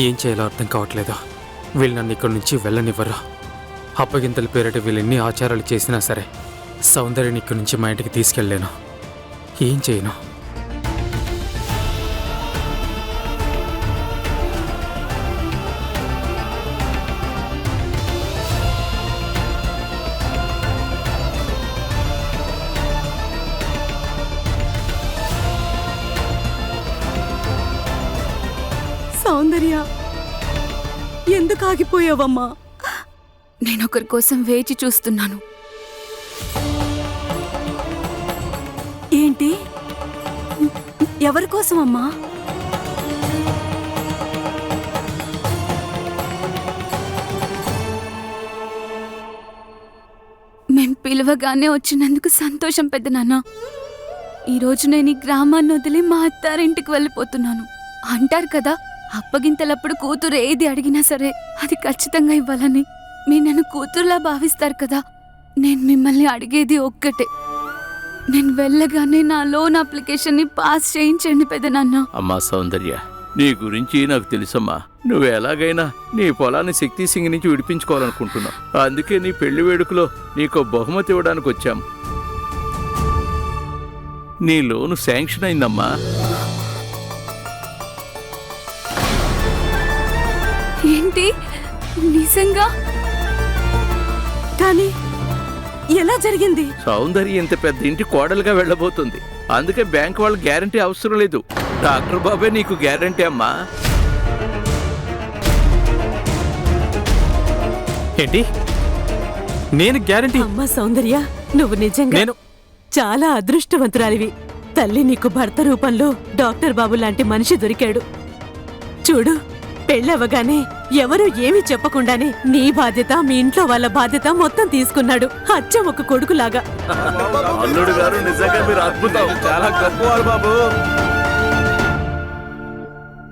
ఏం చేయాలో అర్థం కావట్లేదు. వీళ్ళు నన్ను ఇక్కడి నుంచి వెళ్ళనివ్వరు. అప్పగింతల పేరిట వీళ్ళు ఎన్ని ఆచారాలు చేసినా సరే సౌందర్యని ఇక్కడి నుంచి మా ఇంటికి తీసుకెళ్ళలేను. ఏం చేయను? సౌందర్య, ఎందుకు ఆగిపోయావమ్మా? నేనొకరి కోసం వేచి చూస్తున్నాను. ఏంటి? ఎవరి కోసమమ్మా? మేం పిలవగానే వచ్చినందుకు సంతోషం పెద్దనాన్న. ఈరోజు నేను ఈ గ్రామాన్ని వదిలి మా అత్తారింటికి వెళ్ళిపోతున్నాను. అంటారు కదా, అప్పగింతలప్పుడు కూతురు ఏది అడిగినా సరే అది ఖచ్చితంగా ఇవ్వాలని. మీరు నన్ను కూతురులా భావిస్తారు కదా. నేను మిమ్మల్ని అడిగేది ఒక్కటే, నేను వెళ్ళగానే నా లోన్ అప్లికేషన్ని పాస్ చేయించండి పెద్దనాన్న. అమ్మా సౌందర్య, నీ గురించి నాకు తెలుసమ్మా. నువ్వు ఎలాగైనా నీ పొలాన్ని శక్తి సింగ్ నుంచి విడిపించుకోవాలనుకుంటున్నావు. అందుకే నీ పెళ్లి వేడుకలో నీకు బహుమతి ఇవ్వడానికి వచ్చాం. నీ లోను శాంక్షన్ అయిందమ్మా. ఏంటి? నిజంగా? కానీ ఎలా జరిగింది? సౌందర్య ఇంత పెద్ద ఇంటి కోడలుగా వెళ్ళబోతుంది. అందుకే బ్యాంక్ వాళ్ళ గ్యారంటీ అవసరం లేదు. డాక్టర్ బాబే నీకు గ్యారంటీ అమ్మా. ఏంటి? నేను గ్యారంటీ? అమ్మా సౌందర్య, నువ్వు నిజంగా చాలా అదృష్టవంతురాలివి. తల్లి నీకు భర్త రూపంలో డాక్టర్ బాబు లాంటి మనిషి దొరికాడు. చూడు, పెళ్ళవగానే ఎవరు ఏమీ చెప్పకుండానే నీ బాధ్యత, మీ ఇంట్లో వాళ్ళ బాధ్యత మొత్తం తీసుకున్నాడు. అచ్చం ఒక కొడుకులాగా. అల్లుడు గారు నిజంగా మీరు అద్భుతం, చాలా గొప్పవారు బాబు.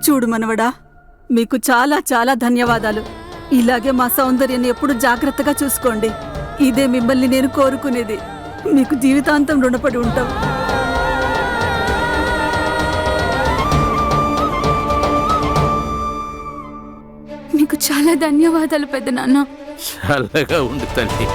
చూడు మనవడా, మీకు చాలా చాలా ధన్యవాదాలు. ఇలాగే మా సౌందర్యాన్ని ఎప్పుడు జాగ్రత్తగా చూసుకోండి. ఇదే మిమ్మల్ని నేను కోరుకునేది. మీకు జీవితాంతం రుణపడి ఉంటాం. మీకు చాలా ధన్యవాదాలు పెద్దనాన్న. చల్లగా ఉండు తల్లి.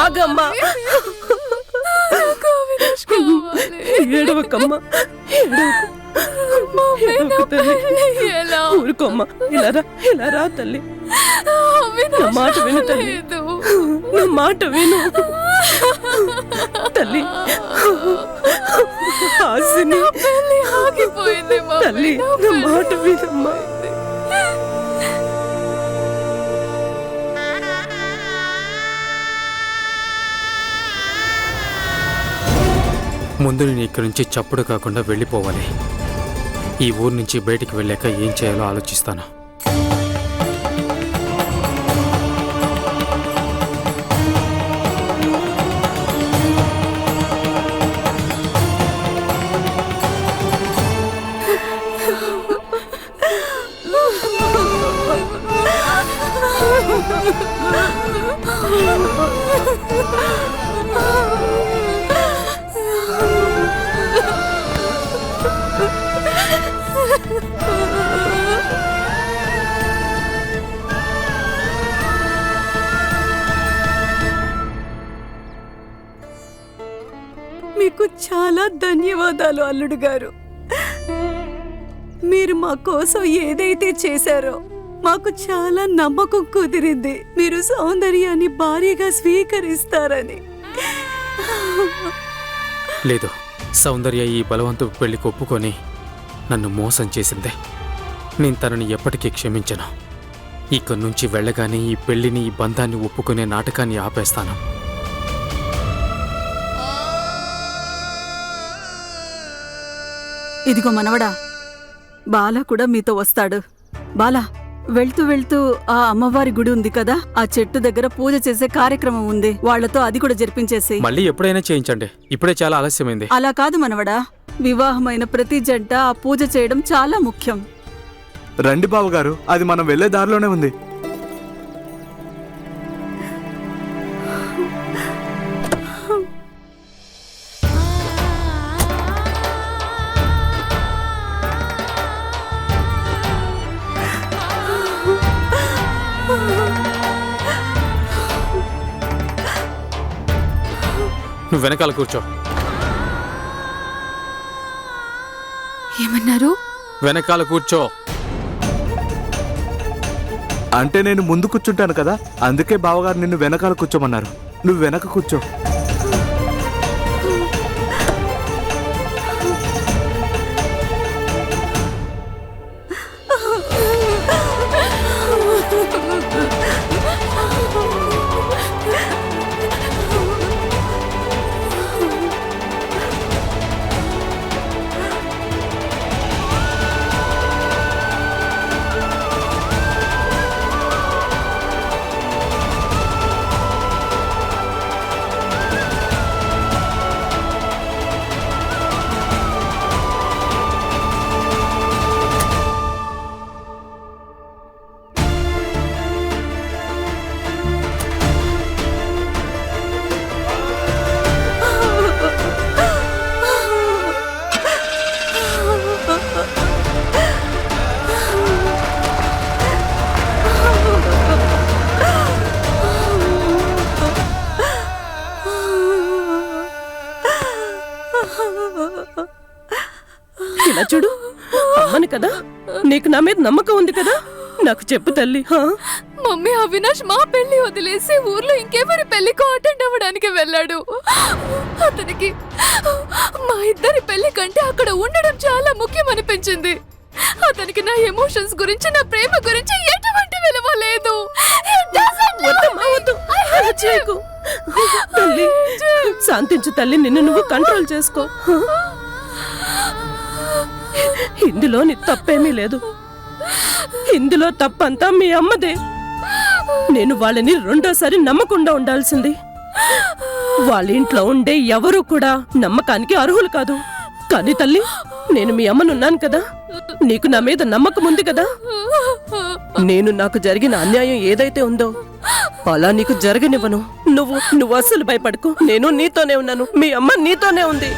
ఆగమ్మా, ఏడవకమ్మా, ఊరుకోమ్మా. ఇలా రా తల్లి, నా మాట విను తల్లి, నా మాట విను తల్లి. హాసిని తల్లి, నా మాట వినమ్మా. ముందు నేను ఇక్కడి నుంచి చప్పుడు కాకుండా వెళ్ళిపోవాలి. ఈ ఊరు నుంచి బయటికి వెళ్ళాక ఏం చేయాలో ఆలోచిస్తాను. మీకు చాలా ధన్యవాదాలు అల్లుడు గారు. మీరు మా కోసం ఏదైతే చేశారో మాకు చాలా నమ్మకం కుదిరింది. మీరు సౌందర్యాన్ని భార్యగా స్వీకరిస్తారని. లేదు, సౌందర్య ఈ బలవంతపు పెళ్లికి ఒప్పుకొని నన్ను మోసం చేసిందే. నేను తనని ఎప్పటికీ క్షమించను. ఇక్కడి నుంచి వెళ్ళగానే ఈ పెళ్లిని, ఈ బంధాన్ని ఒప్పుకునే నాటకాన్ని ఆపేస్తాను. ఇదిగో మనవడా, బాలా కూడా మీతో వస్తాడు. బాలా, వెళ్తూ వెళ్తూ ఆ అమ్మవారి గుడి ఉంది కదా, ఆ చెట్టు దగ్గర పూజ చేసే కార్యక్రమం ఉంది. వాళ్లతో అది కూడా జరిపించేసి. మళ్ళీ ఎప్పుడైనా చేయించండి, ఇప్పుడే చాలా ఆలస్యమైంది. అలా కాదు మనవడా, వివాహమైన ప్రతి జంట ఆ పూజ చేయడం చాలా ముఖ్యం. రండి బావగారు, అది మనం వెళ్లే దారిలోనే ఉంది. నువ్వు వెనకాల కూర్చో. ఏమన్నారు? వెనకాల కూర్చో. అంటే నేను ముందు కూర్చుంటాను కదా, అందుకే బావగారు నిన్ను వెనకాల కూర్చోమన్నారు. నువ్వు వెనక కూర్చో. ఇలా చూడు, అమ్మను కదా, నీకు నా మీద నమ్మకం ఉంది కదా, నాకు చెప్పు తల్లి. మమ్మీ, అవినాష్ మా పెళ్లి వదిలేసి ఊర్లో ఇంకెవరి పెళ్లికో అటెండ్ అవ్వడానికి వెళ్ళాడు. అతనికి మా ఇద్దరి పెళ్లి కంటే అక్కడ ఉండడం చాలా ముఖ్యం అనిపించింది. అతనికి నా ఎమోషన్స్ గురించి, నా ప్రేమ గురించి ఎటువంటి విలువ లేదు. తల్లి శాంతించు తల్లి, నిన్ను నువ్వు కంట్రోల్ చేసుకో. ఇందులో నీ తప్పేమీ లేదు. ఇందులో తప్పంతా మీ అమ్మదే. నేను వాళ్ళని రెండోసారి నమ్మకుండా ఉండాల్సింది. వాళ్ళ ఇంట్లో ఉండే ఎవరూ కూడా నమ్మకానికి అర్హులు కాదు. కానీ తల్లి, నేను మీ అమ్మనున్నాను కదా, నీకు నా మీద నమ్మకం ఉంది కదా. నేను నాకు జరిగిన అన్యాయం ఏదైతే ఉందో అలా నీకు జరగనివ్వను. నువ్వు అస్సలు భయపడకు. నేను నీతోనే ఉన్నాను, మీ అమ్మ నీతోనే ఉంది.